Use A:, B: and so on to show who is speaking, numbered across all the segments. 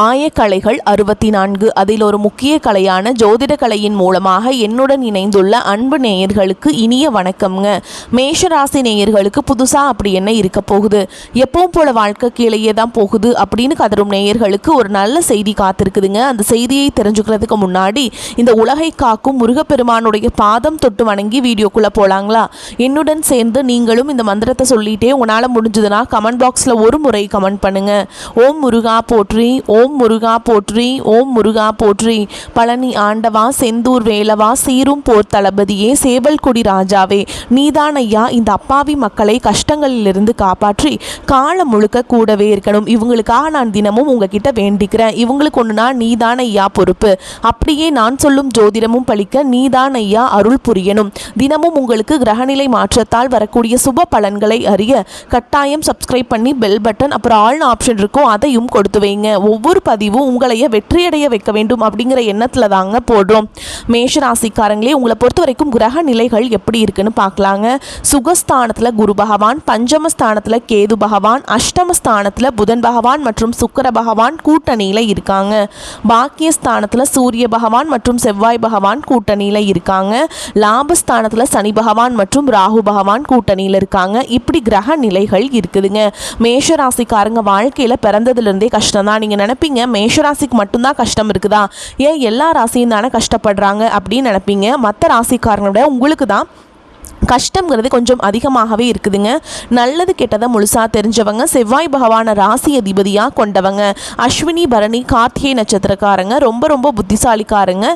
A: ஆயக்கலைகள் 64. அதில் ஒரு முக்கிய கலையான ஜோதிட கலையின் மூலமாக என்னுடன் இணைந்துள்ள அன்பு நேயர்களுக்கு இனிய வணக்கம்ங்க. மேஷராசி நேயர்களுக்கு புதுசாக அப்படி என்ன இருக்க போகுது, எப்பவும் போல வாழ்க்கை கீழேயே தான் போகுது அப்படின்னு கதரும் நேயர்களுக்கு ஒரு நல்ல செய்தி காத்திருக்குதுங்க. அந்த செய்தியை தெரிஞ்சுக்கிறதுக்கு முன்னாடி இந்த உலகை காக்கும் முருகப்பெருமானுடைய பாதம் தொட்டு வணங்கி வீடியோக்குள்ளே போகலாங்களா? என்னுடன் சேர்ந்து நீங்களும் இந்த மந்திரத்தை சொல்லிட்டே உங்களால் முடிஞ்சதுன்னா கமெண்ட் பாக்ஸில் ஒரு முறை கமெண்ட் பண்ணுங்க. ஓம் முருகா போற்றி, ஓம் முருகா போற்றி, ஓம் முருகா போற்றி. பழனி ஆண்டவா, செந்தூர் வேலவா, சீரும் போர் தளபதியே, சேவல்குடி ராஜாவே, நீதான் ஐயா இந்த அப்பாவி மக்களை கஷ்டங்களிலிருந்து காப்பாற்றி காலம் முழுக்க கூடவே இருக்கணும். இவங்களுக்காக நான் தினமும் உங்ககிட்ட வேண்டிக்கிறேன். இவங்களுக்கு ஒன்றுனா நீதான் ஐயா பொறுப்பு. அப்படியே நான் சொல்லும் ஜோதிடமும் பலிக்க நீதான் ஐயா அருள் புரியணும். தினமும் உங்களுக்கு கிரகநிலை மாற்றத்தால் வரக்கூடிய சுப பலன்களை அறிய கட்டாயம் சப்ஸ்கிரைப் பண்ணி பெல் பட்டன் அப்புறம் ஆல் ஆப்ஷன் இருக்கும், அதையும் கொடுத்து வைங்க. ஒவ்வொரு பதிவும் உங்களைய வெற்றியடைய வைக்க வேண்டும் அப்படிங்கிற எண்ணத்தில் தாங்க போடுறோம். மேஷராசிக்காரங்களே, உங்களை பொறுத்த வரைக்கும் கிரக நிலைகள் எப்படி இருக்குன்னு பார்க்கலாங்க. சுகஸ்தானத்தில் குரு பகவான், பஞ்சமஸ்தானத்தில் கேது பகவான், அஷ்டமஸ்தானத்தில் புதன் பகவான் மற்றும் சுக்கிர பகவான் கூட்டணியில் இருக்காங்க. பாக்கியஸ்தானத்தில் சூரிய பகவான் மற்றும் செவ்வாய் பகவான் கூட்டணியில் இருக்காங்க. லாபஸ்தானத்தில் சனி பகவான் மற்றும் ராகு பகவான் கூட்டணியில் இருக்காங்க. இப்படி கிரக நிலைகள் இருக்குதுங்க. மேஷராசிக்காரங்க வாழ்க்கையில் பிறந்ததுலேருந்தே கஷ்டம் தான். நீங்கள் நினைப்பீங்க மேஷராசிக்கு மட்டும்தான் கஷ்டம் இருக்குதா, ஏன் எல்லா ராசியும் தானே கஷ்டப்படுறாங்க அப்படின்னு நினைப்பீங்க. மற்ற ராசிக்காரங்களோட உங்களுக்கு தான் கஷ்டங்கிறது கொஞ்சம் அதிகமாகவே இருக்குதுங்க. நல்லது கெட்டதை முழுசாக தெரிஞ்சவங்க, செவ்வாய் பகவான ராசி அதிபதியாக கொண்டவங்க, அஸ்வினி பரணி கார்த்திகை நட்சத்திரக்காரங்க ரொம்ப ரொம்ப புத்திசாலிக்காரங்க,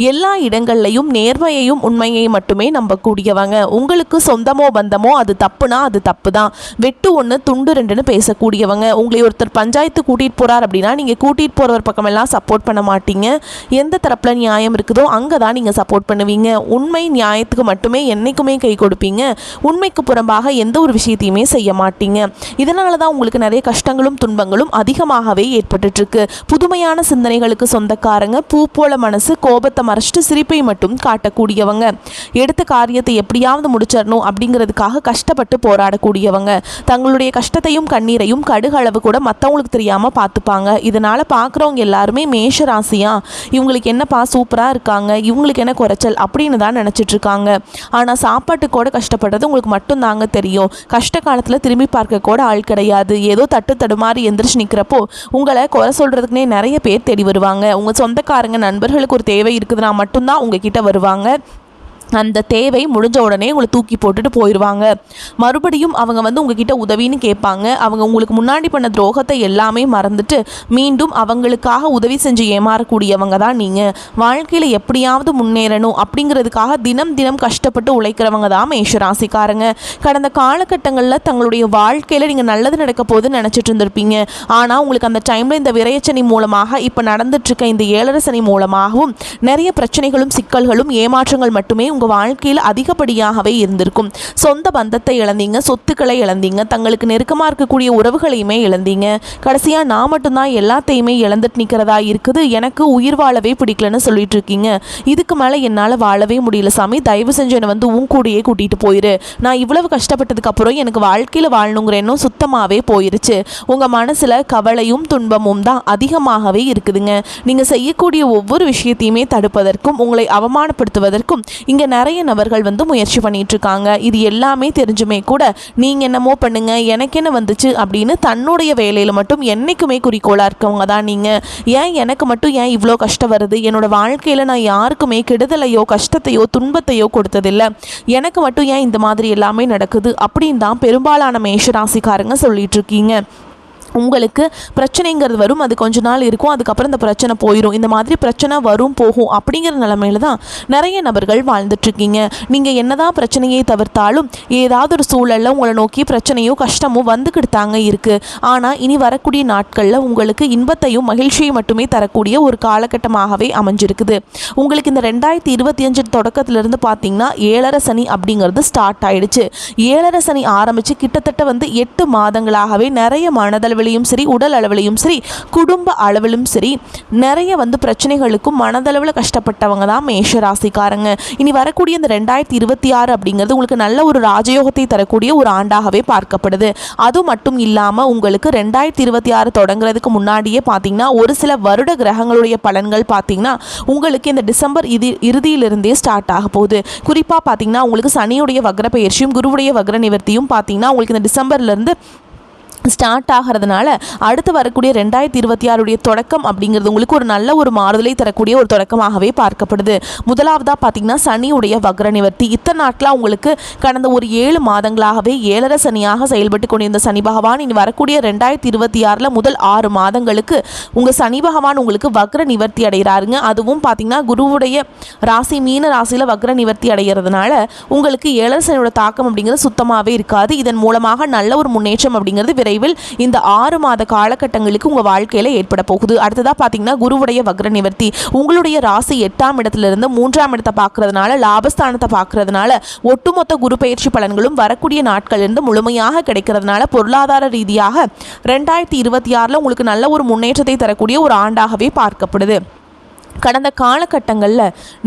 A: எல்லா இடங்கள்லையும் நேர்மையையும் உண்மையையும் மட்டுமே நம்பக்கூடியவங்க. உங்களுக்கு சொந்தமோ பந்தமோ அது தப்புனா அது தப்பு தான், வெட்டு ஒன்று துண்டு ரெண்டுன்னு பேசக்கூடியவங்க. உங்களை ஒருத்தர் பஞ்சாயத்து கூட்டிகிட்டு போகிறார் அப்படின்னா நீங்கள் கூட்டிகிட்டு போகிறவர் பக்கமெல்லாம் சப்போர்ட் பண்ண மாட்டீங்க. எந்த தரப்பில் நியாயம் இருக்குதோ அங்கே தான் நீங்கள் சப்போர்ட் பண்ணுவீங்க. உண்மை நியாயத்துக்கு மட்டுமே என்றைக்குமே கை கொடுப்பீங்க. உண்மைக்கு புறம்பாக எந்த ஒரு விஷயத்தையுமே செய்ய மாட்டீங்க. இதனால தான் உங்களுக்கு நிறைய கஷ்டங்களும் துன்பங்களும் அதிகமாகவே ஏற்பட்டு இருக்கு. புதுமையான சிந்தனைகளுக்கு சொந்தக்காரங்க, பூ போல மனசு, கோபத்தை மறைச்சிட்டு சிரிப்பை மட்டும் காட்டக்கூடியவங்க, எடுத்த காரியத்தை எப்படியாவது முடிச்சிடணும் அப்படிங்கிறதுக்காக கஷ்டப்பட்டு போராடக்கூடியவங்க, தங்களுடைய கஷ்டத்தையும் கண்ணீரையும் கடுகளவு கூட மற்றவங்களுக்கு தெரியாம பார்த்துப்பாங்க. இதனால பார்க்குறவங்க எல்லாருமே மேஷ ராசியா, இவங்களுக்கு என்னப்பா சூப்பரா இருக்காங்க, இவங்களுக்கு என்ன குறைச்சல் அப்படின்னு தான் நினைச்சிட்டு இருக்காங்க. ஆனால் சாப்பாட்டு கூட கஷ்டப்படுறது உங்களுக்கு மட்டும் தாங்க தெரியும். கஷ்ட காலத்தில் திரும்பி பார்க்க கூட ஆள் கிடையாது. ஏதோ தட்டு தடுமாறி எந்திரிச்சு நிற்கிறப்போ உங்களை குறை சொல்கிறதுக்குனே நிறைய பேர் தேடி வருவாங்க. உங்கள் சொந்தக்காரங்க நண்பர்களுக்கு ஒரு தேவை இருக்குதுன்னா மட்டும்தான் உங்ககிட்ட வருவாங்க. அந்த தேவை முடிஞ்ச உடனே உங்களை தூக்கி போட்டுட்டு போயிடுவாங்க. மறுபடியும் அவங்க உங்ககிட்ட உதவின்னு கேட்பாங்க. அவங்க உங்களுக்கு முன்னாடி பண்ண துரோகத்தை எல்லாமே மறந்துட்டு மீண்டும் அவங்களுக்காக உதவி செஞ்சு ஏமாறக்கூடியவங்க தான் நீங்கள். வாழ்க்கையில் எப்படியாவது முன்னேறணும் அப்படிங்கிறதுக்காக தினம் தினம் கஷ்டப்பட்டு உழைக்கிறவங்க தான் மேஷராசிக்காரங்க. கடந்த காலகட்டங்களில் தங்களுடைய வாழ்க்கையில் நீங்கள் நல்லது நடக்க போகுதுன்னு நினச்சிட்டு இருந்திருப்பீங்க. ஆனால் உங்களுக்கு அந்த டைமில் இந்த விரயச்சனி மூலமாக இப்போ நடந்துட்டுருக்க இந்த ஏழரை சனி மூலமாகவும் நிறைய பிரச்சனைகளும் சிக்கல்களும் ஏமாற்றங்கள் மட்டுமே உங்கள் வாழ்க்கையில் அதிகப்படியாகவே இருந்திருக்கும். சொந்த பந்தத்தை இழந்தீங்க, சொத்துக்களை இழந்தீங்க, தங்களுக்கு நெருக்கமாக இருக்கக்கூடிய உறவுகளையுமே இழந்தீங்க. கடைசியாக நான் மட்டும்தான் எல்லாத்தையுமே இழந்துட்டு நிற்கிறதா இருக்குது, எனக்கு உயிர் வாழவே பிடிக்கலன்னு சொல்லிட்டு இருக்கீங்க. இதுக்கு மேலே என்னால் வாழவே முடியல சாமி, தயவு செஞ்சு என்னை உன் கூடயே கூட்டிகிட்டு போயிரு. நான் இவ்வளவு கஷ்டப்பட்டதுக்கு அப்புறம் எனக்கு வாழ்க்கையில் வாழணுங்கிற எண்ணம் சுத்தமாகவே போயிருச்சு. உங்கள் மனசில் கவலையும் துன்பமும் தான் அதிகமாகவே இருக்குதுங்க. நீங்கள் செய்யக்கூடிய ஒவ்வொரு விஷயத்தையுமே தடுப்பதற்கும் உங்களை அவமானப்படுத்துவதற்கும் இங்கே நிறைய நபர்கள் முயற்சி பண்ணிட்டு இருக்காங்க. இது எல்லாமே தெரிஞ்சுமே கூட நீங்கள் என்னமோ பண்ணுங்க, எனக்கு என்ன வந்துச்சு அப்படின்னு தன்னுடைய வேலையில் மட்டும் என்றைக்குமே குறிக்கோளாக இருக்கவங்க தான் நீங்கள். ஏன் எனக்கு மட்டும் ஏன் இவ்வளோ கஷ்டம் வருது, என்னோட வாழ்க்கையில் நான் யாருக்குமே கெடுதலையோ கஷ்டத்தையோ துன்பத்தையோ கொடுத்ததில்லை, எனக்கு மட்டும் ஏன் இந்த மாதிரி எல்லாமே நடக்குது அப்படின்னு தான் பெரும்பாலான மேஷராசிக்காரங்க சொல்லிட்டு இருக்கீங்க. உங்களுக்கு பிரச்சனைங்கிறது வரும், அது கொஞ்ச நாள் இருக்கும், அதுக்கப்புறம் இந்த பிரச்சனை போயிடும். இந்த மாதிரி பிரச்சனை வரும் போகும் அப்படிங்கிற நிலைமையில தான் நிறைய நபர்கள் வாழ்ந்துட்டுருக்கீங்க. நீங்கள் என்னதான் பிரச்சனையை தவிர்த்தாலும் ஏதாவது ஒரு சூழலில் உங்களை நோக்கி பிரச்சனையோ கஷ்டமோ வந்துக்கிட்டாங்க இருக்குது. ஆனால் இனி வரக்கூடிய நாட்களில் உங்களுக்கு இன்பத்தையும் மகிழ்ச்சியை மட்டுமே தரக்கூடிய ஒரு காலகட்டமாகவே அமைஞ்சிருக்குது. உங்களுக்கு இந்த 2025 தொடக்கத்திலிருந்து பார்த்தீங்கன்னா ஏழரை சனி அப்படிங்கிறது ஸ்டார்ட் ஆயிடுச்சு. ஏழரை சனி ஆரம்பித்து கிட்டத்தட்ட 8 மாதங்களாகவே நிறைய மனதளவில் அளவிலையும் சரி, உடல் அளவிலையும் சரி, குடும்ப அளவிலும் சரி நிறைய வந்து பிரச்சனைகளுக்கும் மனதளவில் கஷ்டப்பட்டவங்க தான் மேஷ ராசிக்காரங்க. இனி வரக்கூடிய இந்த 2026 அப்படிங்கிறது உங்களுக்கு நல்ல ஒரு ராஜயோகத்தை தரக்கூடிய ஒரு ஆண்டாகவே பார்க்கப்படுது. அது மட்டும் இல்லாமல் உங்களுக்கு 2026 தொடங்குறதுக்கு முன்னாடியே பார்த்தீங்கன்னா ஒரு சில வருட கிரகங்களுடைய பலன்கள் பார்த்தீங்கன்னா உங்களுக்கு இந்த டிசம்பர் இறுதியிலிருந்தே ஸ்டார்ட் ஆக போகுது. குறிப்பாக பார்த்தீங்கன்னா உங்களுக்கு சனியுடைய வக்ர பெயர்ச்சியும் குருவுடைய வக்ர நிவர்த்தியும் பார்த்தீங்கன்னா உங்களுக்கு இந்த டிசம்பர்லேருந்து ஸ்டார்ட் ஆகிறதுனால அடுத்து வரக்கூடிய 2026 தொடக்கம் அப்படிங்கிறது உங்களுக்கு ஒரு நல்ல ஒரு மாறுதலை தரக்கூடிய ஒரு தொடக்கமாகவே பார்க்கப்படுது. முதலாவதாக பார்த்தீங்கன்னா சனியுடைய வக்ர நிவர்த்தி. இத்தனை நாட்களாக உங்களுக்கு கடந்த ஒரு 7 மாதங்களாகவே 7.5 சனியாக செயல்பட்டு கொண்டிருந்த சனி பகவான் இனி வரக்கூடிய 2026 முதல் 6 மாதங்களுக்கு உங்கள் சனி பகவான் உங்களுக்கு வக்ர நிவர்த்தி அடைகிறாருங்க. அதுவும் பார்த்தீங்கன்னா குருவுடைய ராசி மீன ராசியில் வக்ர நிவர்த்தி அடைகிறதுனால உங்களுக்கு 7.5 சனியோட தாக்கம் அப்படிங்கிறது சுத்தமாகவே இருக்காது. இதன் மூலமாக நல்ல ஒரு முன்னேற்றம் அப்படிங்கிறது இந்த 6 மாத காலகட்டங்களுக்கு உங்க வாழ்க்கையில ஏற்பட போகுது. அடுத்ததா பாத்தீங்கன்னா குருவுடைய வக்ர நிவர்த்தி உங்களுடைய ராசி 8ஆம் இடத்திலிருந்து 3ஆம் இடத்தை பார்க்கறதுனால, லாபஸ்தானத்தை பார்க்கறதுனால ஒட்டுமொத்த குரு பயிற்சி பலன்களும் வரக்கூடிய நாட்களிலிருந்து முழுமையாக கிடைக்கிறதுனால பொருளாதார ரீதியாக 2026 உங்களுக்கு நல்ல ஒரு முன்னேற்றத்தை தரக்கூடிய ஒரு ஆண்டாகவே பார்க்கப்படுது. கடந்த காலகட்டங்களில்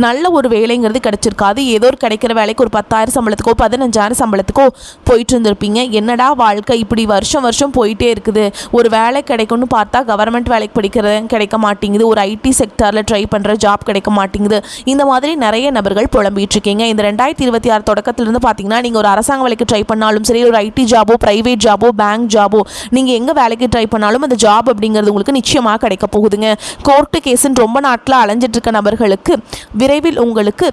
A: நல்ல ஒரு வேலைங்கிறது கிடச்சிருக்காது. ஏதோ ஒரு கிடைக்கிற வேலைக்கு ஒரு 10,000 சம்பளத்துக்கோ 15,000 சம்பளத்துக்கோ போயிட்டு இருந்திருப்பீங்க. என்னடா வாழ்க்கை இப்படி வருஷம் வருஷம் போயிட்டே இருக்குது, ஒரு வேலை கிடைக்கும்னு பார்த்தா கவர்மெண்ட் வேலைக்கு கிடைக்க மாட்டேங்குது, ஒரு ஐடி செக்டரில் ட்ரை பண்ணுற ஜாப் கிடைக்க மாட்டேங்குது. இந்த மாதிரி நிறைய நபர்கள் புலம்பிட்டு இருக்கீங்க. இந்த 2026 தொடக்கத்திலிருந்து பார்த்தீங்கன்னா நீங்கள் ஒரு அரசாங்க வேலைக்கு ட்ரை பண்ணாலும் சரி, ஒரு ஐடி ஜாபோ, ப்ரைவேட் ஜாபோ, பேங்க் ஜாபோ, நீங்கள் எங்கே வேலைக்கு ட்ரை பண்ணாலும் அந்த ஜாப் அப்படிங்கிறது உங்களுக்கு நிச்சயமாக கிடைக்க போகுதுங்க. கோர்ட்டு கேஸுன்னு ரொம்ப நாட்களாக அலைஞ்சிட்டு இருக்க நபர்களுக்கு விரைவில் உங்களுக்கு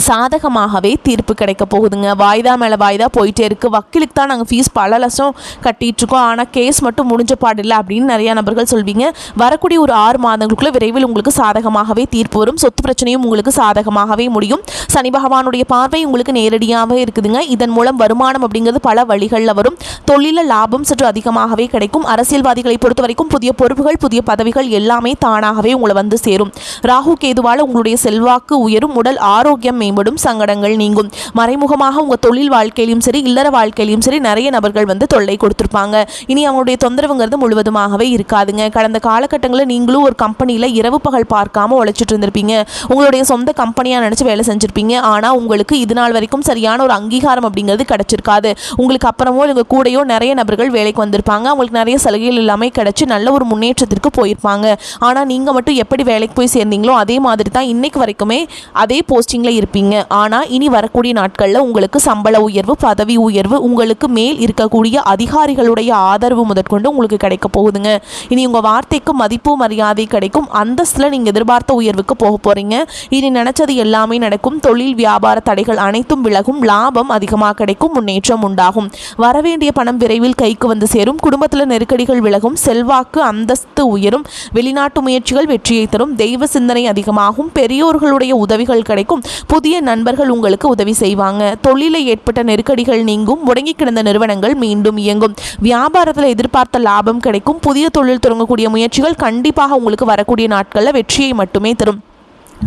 A: சாதகமாகவே தீர்ப்பு கிடைக்க போகுதுங்க. வாய்தா மேலே வாய்தா போயிட்டே இருக்குது. வக்கீலுக்கு தான் நாங்கள் ஃபீஸ் பல லட்சம் கட்டிகிட்ருக்கோம், ஆனால் கேஸ் மட்டும் முடிஞ்ச பாடில்லை அப்படின்னு நிறையா நபர்கள் சொல்வீங்க. வரக்கூடிய ஒரு 6 மாதங்களுக்குள்ளே விரைவில் உங்களுக்கு சாதகமாகவே தீர்ப்பு வரும். சொத்து பிரச்சனையும் உங்களுக்கு சாதகமாகவே முடியும். சனி பகவானுடைய பார்வை உங்களுக்கு நேரடியாகவே இருக்குதுங்க. இதன் மூலம் வருமானம் அப்படிங்கிறது பல வழிகளில் வரும். தொழில லாபம் சற்று அதிகமாகவே கிடைக்கும். அரசியல்வாதிகளை பொறுத்த வரைக்கும் புதிய பொறுப்புகள், புதிய பதவிகள் எல்லாமே தானாகவே உங்களை வந்து சேரும். ராகு கேதுவால் உங்களுடைய செல்வாக்கு உயரும். உடல் ஆரோக்கியம் மேம்படும். சங்கடங்கள் நீங்கும். மறைமுகமாக உங்க தொழில் வாழ்க்கையிலும் சரி, இல்லற வாழ்க்கையிலும் சரி நிறைய நபர்கள் வந்து தொல்லை கொடுத்திருப்பாங்க. இனி அவங்களுடைய தொந்தரவுங்கிறது முழுவதுமாகவே இருக்காதுங்க. கடந்த காலகட்டங்களில் நீங்களும் ஒரு கம்பெனியில் இரவு பகல் பார்க்காம உழைச்சிட்டு இருந்திருப்பீங்க. உங்களுடைய சொந்த கம்பெனியாக நினச்சி வேலை செஞ்சுருப்பீங்க. ஆனால் உங்களுக்கு இது நாள் வரைக்கும் சரியான ஒரு அங்கீகாரம் அப்படிங்கிறது கிடைச்சிருக்காது. உங்களுக்கு அப்புறமோ உங்கள் கூடையோ நிறைய நபர்கள் வேலைக்கு வந்திருப்பாங்க. அவங்களுக்கு நிறைய சலுகைகள் எல்லாமே கிடைச்சி நல்ல ஒரு முன்னேற்றத்திற்கு போயிருப்பாங்க. ஆனால் நீங்கள் மட்டும் எப்படி வேலைக்கு போய் சேர்ந்தீங்களோ அதே மாதிரி தான் இன்னைக்கு வரைக்குமே அதே போஸ்டிங்கில் இருப்பீங்க. ஆனால் இனி வரக்கூடிய நாட்களில் உங்களுக்கு சம்பள உயர்வு, பதவி உயர்வு, உங்களுக்கு மேல் இருக்கக்கூடிய அதிகாரிகளுடைய ஆதரவு முதற்கொண்டு உங்களுக்கு கிடைக்க போகுதுங்க. இனி உங்கள் வார்த்தைக்கு மதிப்பு மரியாதை கிடைக்கும். அந்தஸ்தில் நீங்கள் எதிர்பார்த்த உயர்வுக்கு போக போகிறீங்க. இனி நினச்சது எல்லாமே நடக்கும். தொழில் வியாபார தடைகள் அனைத்தும் விலகும். லாபம் அதிகமாக கிடைக்கும். முன்னேற்றம் உண்டாகும். வரவேண்டிய பணம் விரைவில் கைக்கு வந்து சேரும். குடும்பத்தில் நெருக்கடிகள் விலகும். செல்வாக்கு அந்தஸ்து உயரும். வெளிநாட்டு முயற்சிகள் வெற்றியை தரும். தெய்வ சிந்தனை அதிகமாகும். பெரியோர்களுடைய உதவிகள் கிடைக்கும். புதிய நண்பர்கள் உங்களுக்கு உதவி செய்வாங்க. தொழிலில் ஏற்பட்ட நெருக்கடிகள் நீங்கும். முடங்கி கிடந்த நிறுவனங்கள் மீண்டும் இயங்கும். வியாபாரத்தில் எதிர்பார்த்த லாபம் கிடைக்கும். புதிய தொழில் தொடங்கக்கூடிய முயற்சிகள் கண்டிப்பாக உங்களுக்கு வரக்கூடிய நாட்களில் வெற்றியை மட்டுமே தரும்.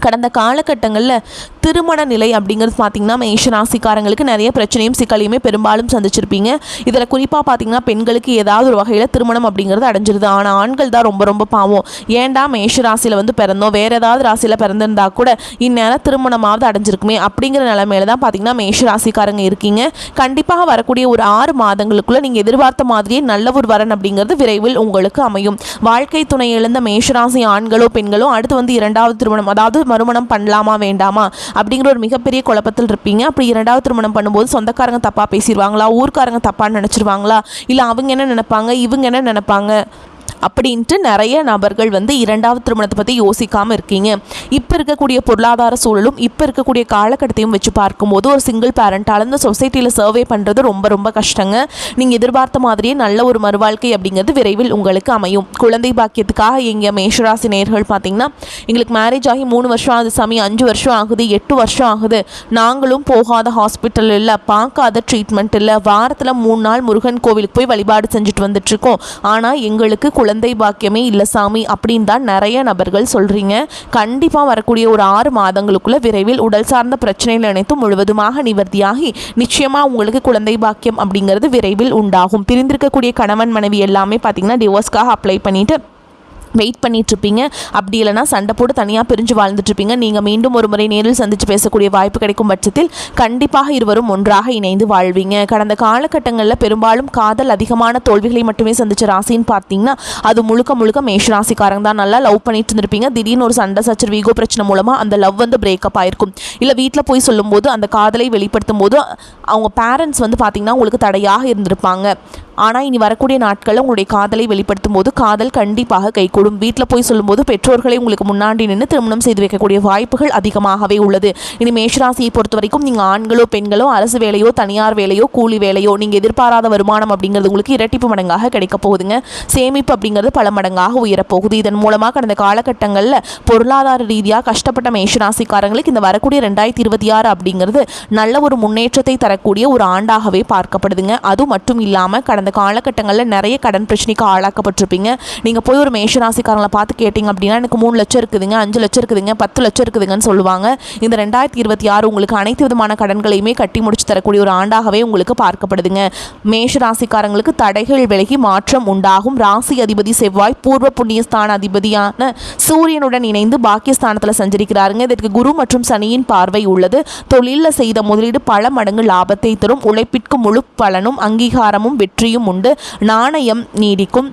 A: கடந்த காலகட்டங்களில் திருமண நிலை அப்படிங்கிறது பார்த்தீங்கன்னா மேஷராசிக்காரங்களுக்கு நிறைய பிரச்சனையும் சிக்கலையுமே பெரும்பாலும் சந்திச்சிருப்பீங்க. இதில் குறிப்பாக பார்த்தீங்கன்னா பெண்களுக்கு ஏதாவது ஒரு வகையில் திருமணம் அப்படிங்கிறது அடைஞ்சிருது. ஆனால் ஆண்கள் தான் ரொம்ப ரொம்ப பாவம். ஏன்டா மேஷராசியில் வந்து பிறந்தோம், வேறு ஏதாவது ராசியில் பிறந்திருந்தா கூட இந்நேரம் திருமணமாவது அடைஞ்சிருக்குமே அப்படிங்கிற நிலைமையில தான் பார்த்தீங்கன்னா மேஷராசிக்காரங்க இருக்கீங்க. கண்டிப்பாக வரக்கூடிய ஒரு 6 மாதங்களுக்குள்ளே நீங்கள் எதிர்பார்த்த மாதிரியே நல்ல ஒரு வரன் அப்படிங்கிறது விரைவில் உங்களுக்கு அமையும். வாழ்க்கை துணை இழந்த மேஷராசி ஆண்களோ பெண்களோ அடுத்து வந்து 2வது திருமணம், அதாவது மறுமணம் பண்ணலாமா வேண்டாமா அப்படிங்கிற ஒரு மிகப்பெரிய குழப்பத்தில் இருப்பீங்க. அப்படி 2வது திருமணம் பண்ணும்போது சொந்தக்காரங்க தப்பாக பேசிடுவாங்களா, ஊர்க்காரங்க தப்பாக நினச்சிருவாங்களா, இல்லை அவங்க என்ன நினைப்பாங்க, இவங்க என்ன நினைப்பாங்க அப்படின்ட்டு நிறைய நபர்கள் வந்து 2வது திருமணத்தை பற்றி யோசிக்காமல் இருக்கீங்க. இப்போ இருக்கக்கூடிய பொருளாதார சூழலும் இப்போ இருக்கக்கூடிய காலகட்டத்தையும் வச்சு பார்க்கும்போது ஒரு சிங்கிள் பேரண்டால் இந்த சொசைட்டியில் சர்வே பண்ணுறது ரொம்ப ரொம்ப கஷ்டங்க. நீங்கள் எதிர்பார்த்த மாதிரியே நல்ல ஒரு மறுவாழ்க்கை அப்படிங்கிறது விரைவில் உங்களுக்கு அமையும். குழந்தை பாக்கியத்துக்காக எங்கள் மேஷராசி நேயர்கள் பார்த்தீங்கன்னா எங்களுக்கு மேரேஜ் ஆகி 3 வருஷம் ஆகுது சாமி, 5 வருஷம் ஆகுது, 8 வருஷம் ஆகுது, நாங்களும் போகாத ஹாஸ்பிட்டல் இல்லை, பார்க்காத ட்ரீட்மெண்ட் இல்லை, வாரத்தில் 3 நாள் முருகன் கோவிலுக்கு போய் வழிபாடு செஞ்சுட்டு வந்துட்டுருக்கோம், ஆனால் எங்களுக்கு குழந்தை பாக்கியமே இல்லை சாமி அப்படின்னு தான் நிறைய நபர்கள் சொல்கிறீங்க. கண்டிப்பாக வரக்கூடிய ஒரு 6 மாதங்களுக்குள்ள விரைவில் உடல் சார்ந்த பிரச்சனைகள் அனைத்தும் முழுவதுமாக நிவர்த்தியாகி நிச்சயமாக உங்களுக்கு குழந்தை பாக்கியம் அப்படிங்கிறது விரைவில் உண்டாகும். பிரிந்திருக்கக்கூடிய கணவன் மனைவி எல்லாமே பார்த்தீங்கன்னா டிவோர்ஸ்க்காக அப்ளை பண்ணிவிட்டு வெயிட் பண்ணிகிட்ருப்பீங்க. அப்படி இல்லைனா சண்டை போட்டு தனியாக பிரிஞ்சு வாழ்ந்துட்டுருப்பீங்க. நீங்கள் மீண்டும் ஒரு முறை நேரில் சந்தித்து பேசக்கூடிய வாய்ப்பு கிடைக்கும் பட்சத்தில் கண்டிப்பாக இருவரும் ஒன்றாக இணைந்து வாழ்வீங்க. கடந்த காலகட்டங்களில் பெரும்பாலும் காதல் அதிகமான தோல்விகளை மட்டுமே சந்தித்த ராசின்னு பார்த்தீங்கன்னா அது முழுக்க முழுக்க மேஷராசிக்காரங்க தான். நல்லா லவ் பண்ணிட்டு இருந்திருப்பீங்க. திடீர்னு ஒரு சண்டை சச்சரவு ஈகோ பிரச்சனை மூலமாக அந்த லவ் பிரேக்கப் ஆயிருக்கும். இல்லை வீட்டில் போய் சொல்லும்போது அந்த காதலை வெளிப்படுத்தும் போது அவங்க பேரண்ட்ஸ் பார்த்தீங்கன்னா உங்களுக்கு தடையாக இருந்திருப்பாங்க. ஆனால் இனி வரக்கூடிய நாட்களில் உங்களுடைய காதலை வெளிப்படுத்தும் போது காதல் கண்டிப்பாக கைகூடும். வீட்டில் போய் சொல்லும்போது பெற்றோர்களை உங்களுக்கு முன்னாடி நின்று திருமணம் செய்து வைக்கக்கூடிய வாய்ப்புகள் அதிகமாகவே உள்ளது. இனி மேஷராசியை பொறுத்த வரைக்கும் நீங்கள் ஆண்களோ பெண்களோ அரசு வேலையோ தனியார் வேலையோ கூலி வேலையோ நீங்கள் எதிர்பாராத வருமானம் அப்படிங்கிறது உங்களுக்கு இரட்டிப்பு மடங்காக கிடைக்க போகுதுங்க. சேமிப்பு அப்படிங்கிறது பல மடங்காக உயரப்போகுது. இதன் மூலமாக கடந்த காலகட்டங்களில் பொருளாதார ரீதியாக கஷ்டப்பட்ட மேஷராசிக்காரங்களுக்கு இந்த வரக்கூடிய 2026 அப்படிங்கிறது நல்ல ஒரு முன்னேற்றத்தை தரக்கூடிய ஒரு ஆண்டாகவே பார்க்கப்படுதுங்க. அது மட்டும் இல்லாமல் கடந்த காலகட்டங்களில் நிறைய கடன் பிரச்சனைக்கு ஆளாக்கப்பட்டிருப்பீங்க. நீங்கள் போய் ஒரு மேஷராசிக்காரங்களை பார்த்து கேட்டிங்க அப்படின்னா எனக்கு 3 லட்சம் இருக்குதுங்க, 5 லட்சம் இருக்குதுங்க, 10 லட்சம் இருக்குதுங்கன்னு சொல்லுவாங்க. இந்த 2026 உங்களுக்கு அனைத்து விதமான கடன்களையுமே கட்டி முடிச்சு தரக்கூடிய ஒரு ஆண்டாகவே உங்களுக்கு பார்க்கப்படுதுங்க. மேஷராசிக்காரங்களுக்கு தடைகள் விலகி மாற்றம் உண்டாகும். ராசி அதிபதி செவ்வாய் பூர்வ புண்ணியஸ்தான அதிபதியான சூரியனுடன் இணைந்து பாக்கியஸ்தானத்தில் சஞ்சரிக்கிறாருங்க. இதற்கு குரு மற்றும் சனியின் பார்வை உள்ளது. தொழிலில் செய்த முதலீடு பல மடங்கு லாபத்தை தரும். உழைப்பிற்கு முழு பலனும் அங்கீகாரமும் வெற்றியும் உண்டு. நாணயம் நீடிக்கும்.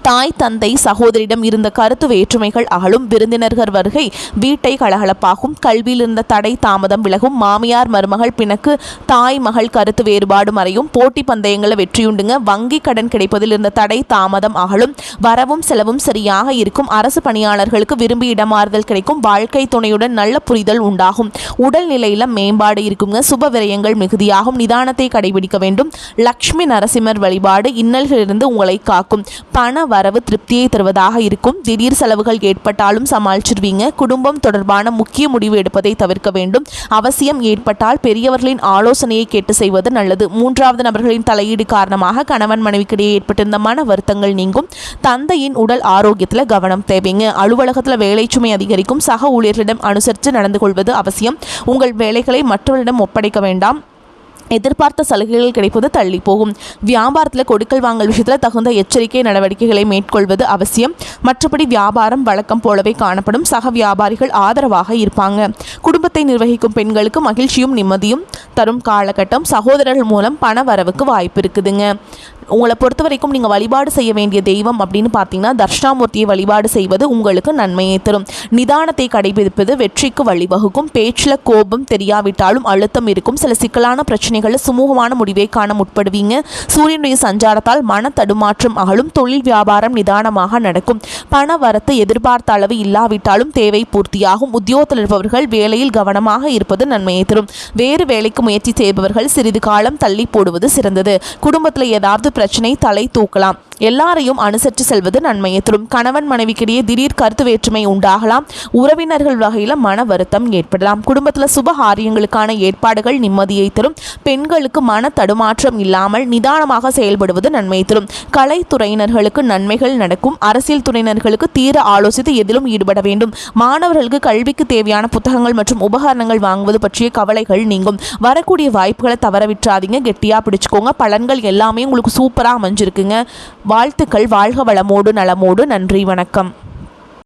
A: தாய் தந்தை சகோதரிடம் இருந்த கருத்து வேற்றுமைகள் அகலும். விருந்தினர்கள் வருகை வீட்டை கலகலப்பாகும். கல்வியில் இருந்த தடை தாமதம் விலகும். மாமியார் மருமகள் பிணக்கு தாய் மகள் கருத்து வேறுபாடு மறையும். போட்டி பந்தயங்களில் வெற்றியுண்டுங்க. வங்கி கடன் கிடைப்பதில் இருந்த தடை தாமதம் அகலும். வரவும் செலவும் சரியாக இருக்கும். அரசு பணியாளர்களுக்கு விரும்பி இடமாறுதல் கிடைக்கும். வாழ்க்கை துணையுடன் நல்ல புரிதல் உண்டாகும். உடல்நிலையில் மேம்பாடு இருக்குங்க. சுப விரயங்கள் மிகுதியாகும். நிதானத்தை கடைபிடிக்க வேண்டும். லக்ஷ்மி நரசிம்மர் வழிபாடு இன்னல்களிலிருந்து உங்களை காக்கும். பண வரவு திருப்தியை தருவதாக இருக்கும். திடீர் செலவுகள் ஏற்பட்டாலும் சமாளிச்சிருவீங்க. குடும்பம் தொடர்பான முக்கிய முடிவு எடுப்பதை தவிர்க்க வேண்டும். அவசியம் ஏற்பட்டால் பெரியவர்களின் ஆலோசனையை கேட்டு செய்வது நல்லது. 3வது நபர்களின் தலையீடு காரணமாக கணவன் மனைவிக்கிடையே ஏற்பட்டிருந்த மன வருத்தங்கள் நீங்கும். தந்தையின் உடல் ஆரோக்கியத்தில் கவனம் தேவைங்க. அலுவலகத்தில் வேலை சுமை அதிகரிக்கும். சக ஊழியர்களிடம் அனுசரித்து நடந்து கொள்வது அவசியம். உங்கள் வேலைகளை மற்றவர்களிடம் ஒப்படைக்க வேண்டாம். எதிர்பார்த்த சலுகைகள் கிடைப்பது தள்ளி போகும். வியாபாரத்தில் கொடுக்கல் வாங்கல் விஷயத்தில் தகுந்த எச்சரிக்கை நடவடிக்கைகளை மேற்கொள்வது அவசியம். மற்றபடி வியாபாரம் வழக்கம் போலவே காணப்படும். சக வியாபாரிகள் ஆதரவாக இருப்பாங்க. குடும்பத்தை நிர்வகிக்கும் பெண்களுக்கு மகிழ்ச்சியும் நிம்மதியும் தரும் காலகட்டம். சகோதரர்கள் மூலம் பண வரவுக்கு வாய்ப்பு இருக்குதுங்க. உங்களை பொறுத்த வரைக்கும் நீங்கள் வழிபாடு செய்ய வேண்டிய தெய்வம் அப்படின்னு பார்த்தீங்கன்னா தர்ஷனாமூர்த்தியை வழிபாடு செய்வது உங்களுக்கு நன்மையை தரும். நிதானத்தை கடைபிடிப்பது வெற்றிக்கு வழிவகுக்கும். பேச்சில் கோபம் தெரியாவிட்டாலும் அழுத்தம் இருக்கும். சில சிக்கலான பிரச்சனைகளில் சுமூகமான முடிவை காண முற்படுவீங்க. சூரியனுடைய சஞ்சாரத்தால் மன தடுமாற்றம் அகலும். தொழில் வியாபாரம் நிதானமாக நடக்கும். பண வரத்து எதிர்பார்த்த அளவு இல்லாவிட்டாலும் தேவை பூர்த்தியாகும். உத்தியோகத்தில் இருப்பவர்கள் வேலையில் கவனமாக இருப்பது நன்மையை தரும். வேறு வேலைக்கு முயற்சி செய்பவர்கள் சிறிது காலம் தள்ளி போடுவது சிறந்தது. குடும்பத்தில் ஏதாவது பிரச்சனை தலை தூக்கலாம். எல்லாரையும் அனுசரித்து செல்வது நன்மையை தரும். கணவன் மனைவிக்கிடையே திடீர் கருத்து வேற்றுமை உண்டாகலாம். உறவினர்கள் வகையில் மன வருத்தம் ஏற்படலாம். குடும்பத்தில் சுப காரியங்களுக்கான ஏற்பாடுகள் நிம்மதியை தரும். பெண்களுக்கு மன தடுமாற்றம் இல்லாமல் நிதானமாக செயல்படுவது நன்மை தரும். கலைத்துறையினர்களுக்கு நன்மைகள் நடக்கும். அரசியல் துறையினர்களுக்கு தீர ஆலோசித்து எதிலும் ஈடுபட வேண்டும். மாணவர்களுக்கு கல்விக்கு தேவையான புத்தகங்கள் மற்றும் உபகரணங்கள் வாங்குவது பற்றிய கவலைகள் நீங்கும். வரக்கூடிய வாய்ப்புகளை தவறவிட்டுறாதீங்க. கெட்டியாக பிடிச்சுக்கோங்க. பலன்கள் எல்லாமே உங்களுக்கு சூப்பராக அமைஞ்சிருக்குங்க. வாழ்த்துக்கள். வாழ்க வளமோடு நலமோடு. நன்றி, வணக்கம்.